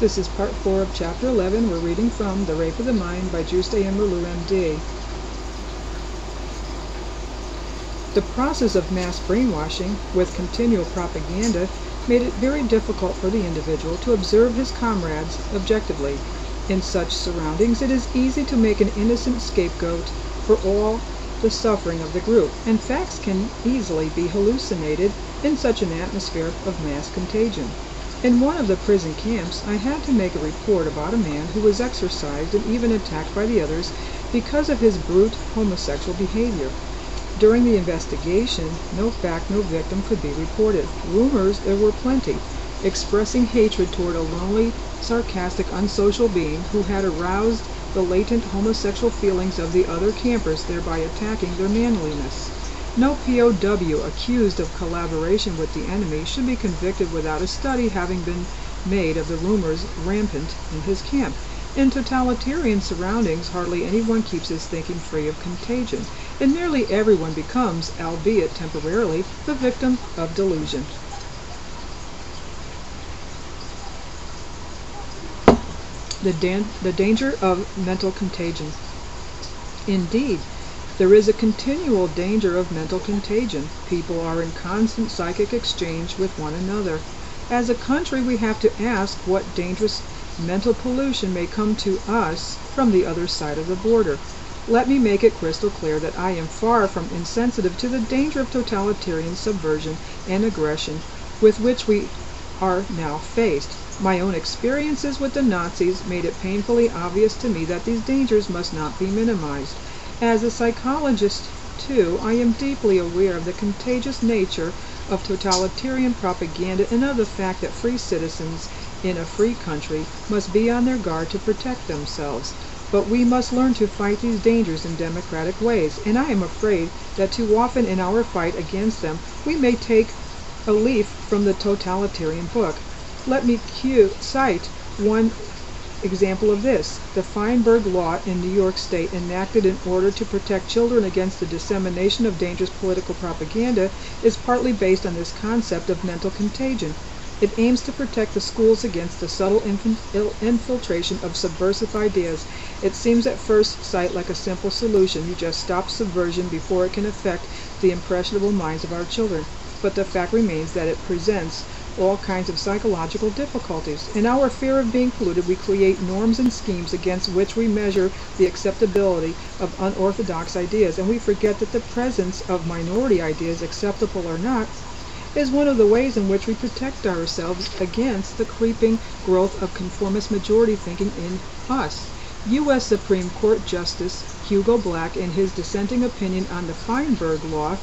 This is part 4 of chapter 11. We're reading from The Rape of the Mind by Mind.wmv. The process of mass brainwashing with continual propaganda made it very difficult for the individual to observe his comrades objectively. In such surroundings, it is easy to make an innocent scapegoat for all the suffering of the group, and facts can easily be hallucinated in such an atmosphere of mass contagion. In one of the prison camps, I had to make a report about a man who was exorcised and even attacked by the others because of his brute homosexual behavior. During the investigation, no fact, no victim could be reported. Rumors there were plenty, expressing hatred toward a lonely, sarcastic, unsocial being who had aroused the latent homosexual feelings of the other campers, thereby attacking their manliness. No POW accused of collaboration with the enemy should be convicted without a study having been made of the rumors rampant in his camp. In totalitarian surroundings, hardly anyone keeps his thinking free of contagion, and nearly everyone becomes, albeit temporarily, the victim of delusion. The danger of mental contagion. Indeed, there is a continual danger of mental contagion. People are in constant psychic exchange with one another. As a country, we have to ask what dangerous mental pollution may come to us from the other side of the border. Let me make it crystal clear that I am far from insensitive to the danger of totalitarian subversion and aggression with which we are now faced. My own experiences with the Nazis made it painfully obvious to me that these dangers must not be minimized. As a psychologist, too, I am deeply aware of the contagious nature of totalitarian propaganda and of the fact that free citizens in a free country must be on their guard to protect themselves. But we must learn to fight these dangers in democratic ways, and I am afraid that too often in our fight against them we may take a leaf from the totalitarian book. Let me cite one example of this. The Feinberg Law in New York State, enacted in order to protect children against the dissemination of dangerous political propaganda, is partly based on this concept of mental contagion. It aims to protect the schools against the subtle infiltration of subversive ideas. It seems at first sight like a simple solution. You just stop subversion before it can affect the impressionable minds of our children. But the fact remains that it presents all kinds of psychological difficulties. In our fear of being polluted, we create norms and schemes against which we measure the acceptability of unorthodox ideas, and we forget that the presence of minority ideas, acceptable or not, is one of the ways in which we protect ourselves against the creeping growth of conformist majority thinking in us. U.S. Supreme Court Justice Hugo Black, in his dissenting opinion on the Feinberg Law,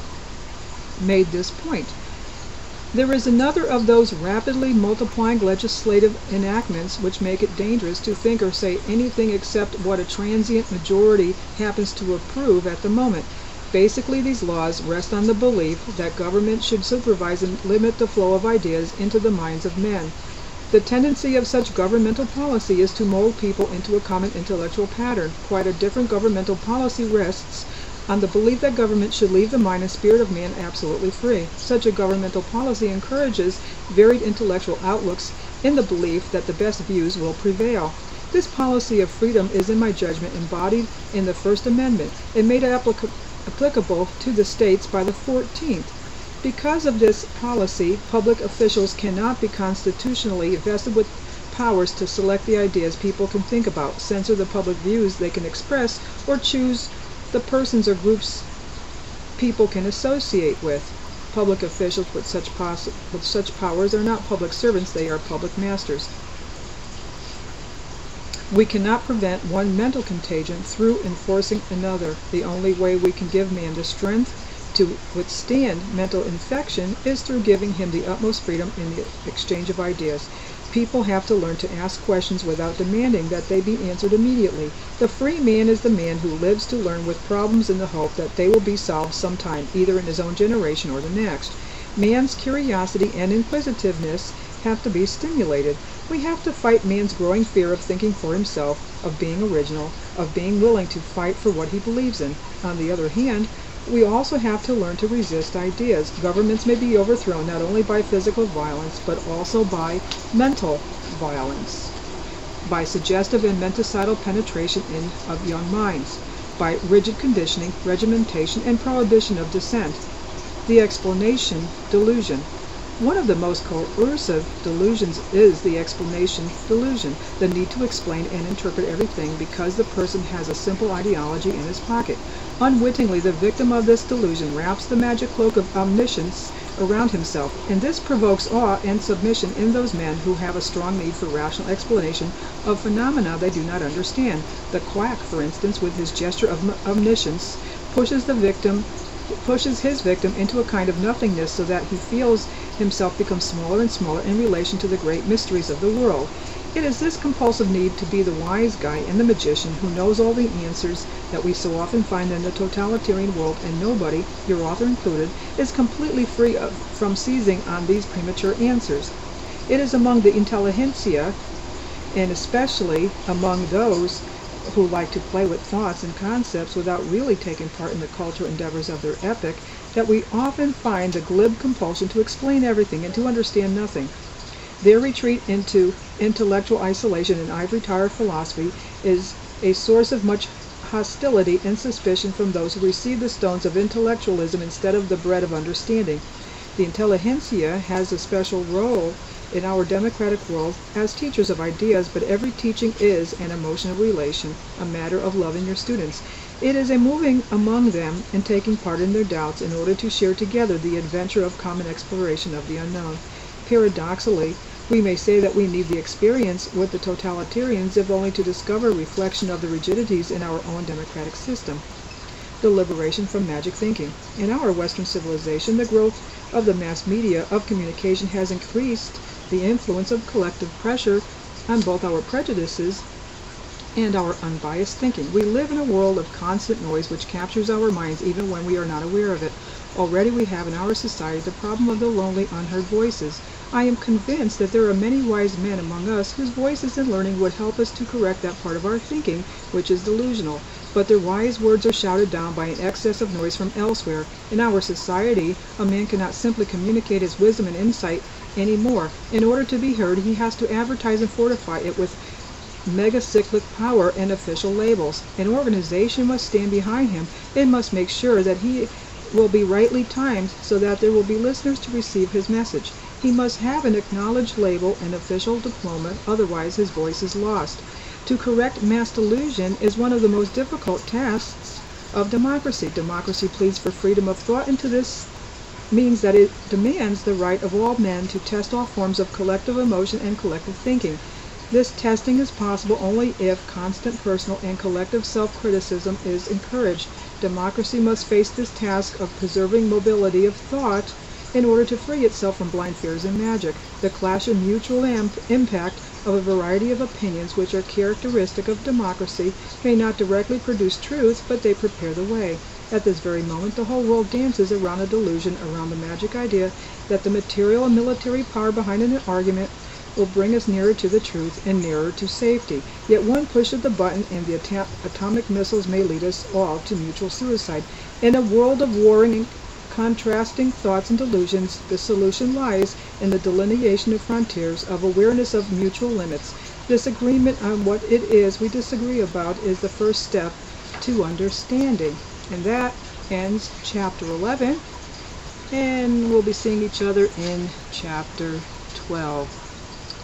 made this point. There is another of those rapidly multiplying legislative enactments which make it dangerous to think or say anything except what a transient majority happens to approve at the moment. Basically, these laws rest on the belief that government should supervise and limit the flow of ideas into the minds of men. The tendency of such governmental policy is to mold people into a common intellectual pattern. Quite a different governmental policy rests on the belief that government should leave the mind and spirit of man absolutely free. Such a governmental policy encourages varied intellectual outlooks in the belief that the best views will prevail. This policy of freedom is, in my judgment, embodied in the First Amendment and made applicable to the states by the 14th. Because of this policy, public officials cannot be constitutionally vested with powers to select the ideas people can think about, censor the public views they can express, or choose the persons or groups people can associate with. Public officials with such powers are not public servants, they are public masters. We cannot prevent one mental contagion through enforcing another. The only way we can give man the strength to withstand mental infection is through giving him the utmost freedom in the exchange of ideas. People have to learn to ask questions without demanding that they be answered immediately. The free man is the man who lives to learn with problems in the hope that they will be solved sometime, either in his own generation or the next. Man's curiosity and inquisitiveness have to be stimulated. We have to fight man's growing fear of thinking for himself, of being original, of being willing to fight for what he believes in. On the other hand, we also have to learn to resist ideas. Governments may be overthrown not only by physical violence, but also by mental violence. by suggestive and menticidal penetration of young minds, by rigid conditioning, regimentation, and prohibition of dissent. The explanation delusion. One of the most coercive delusions is the explanation delusion, the need to explain and interpret everything because the person has a simple ideology in his pocket. Unwittingly, the victim of this delusion wraps the magic cloak of omniscience around himself, and this provokes awe and submission in those men who have a strong need for rational explanation of phenomena they do not understand. The quack, for instance, with his gesture of omniscience, pushes his victim into a kind of nothingness so that he feels himself become smaller and smaller in relation to the great mysteries of the world. It is this compulsive need to be the wise guy and the magician who knows all the answers that we so often find in the totalitarian world, and nobody, your author included, is completely free from seizing on these premature answers. It is among the intelligentsia, and especially among those who like to play with thoughts and concepts without really taking part in the cultural endeavors of their epoch, that we often find the glib compulsion to explain everything and to understand nothing. Their retreat into intellectual isolation and ivory tower philosophy is a source of much hostility and suspicion from those who receive the stones of intellectualism instead of the bread of understanding. The intelligentsia has a special role in our democratic world as teachers of ideas, but every teaching is an emotional relation, a matter of loving your students. It is a moving among them and taking part in their doubts in order to share together the adventure of common exploration of the unknown. Paradoxically, we may say that we need the experience with the totalitarians if only to discover a reflection of the rigidities in our own democratic system. The liberation from magic thinking. In our Western civilization, the growth of the mass media of communication has increased the influence of collective pressure on both our prejudices and our unbiased thinking. We live in a world of constant noise which captures our minds even when we are not aware of it. Already we have in our society the problem of the lonely, unheard voices. I am convinced that there are many wise men among us whose voices and learning would help us to correct that part of our thinking which is delusional. But their wise words are shouted down by an excess of noise from elsewhere. In our society, a man cannot simply communicate his wisdom and insight anymore. In order to be heard, he has to advertise and fortify it with megacyclic power and official labels. An organization must stand behind him. It must make sure that he will be rightly timed so that there will be listeners to receive his message. He must have an acknowledged label and official diploma, otherwise his voice is lost. To correct mass delusion is one of the most difficult tasks of democracy. Democracy pleads for freedom of thought, and to this means that it demands the right of all men to test all forms of collective emotion and collective thinking. This testing is possible only if constant personal and collective self-criticism is encouraged. Democracy must face this task of preserving mobility of thought in order to free itself from blind fears and magic. The clash and mutual impact of a variety of opinions which are characteristic of democracy may not directly produce truth, but they prepare the way. At this very moment, the whole world dances around a delusion, around the magic idea that the material and military power behind an argument will bring us nearer to the truth and nearer to safety. Yet one push of the button and the atomic missiles may lead us all to mutual suicide. In a world of warring and contrasting thoughts and delusions, the solution lies in the delineation of frontiers, of awareness of mutual limits. This agreement on what it is we disagree about is the first step to understanding. And that ends chapter 11, and we'll be seeing each other in chapter 12.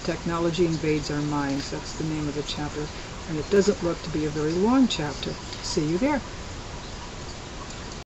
Technology Invades Our Minds. That's the name of the chapter, and it doesn't look to be a very long chapter. See you there.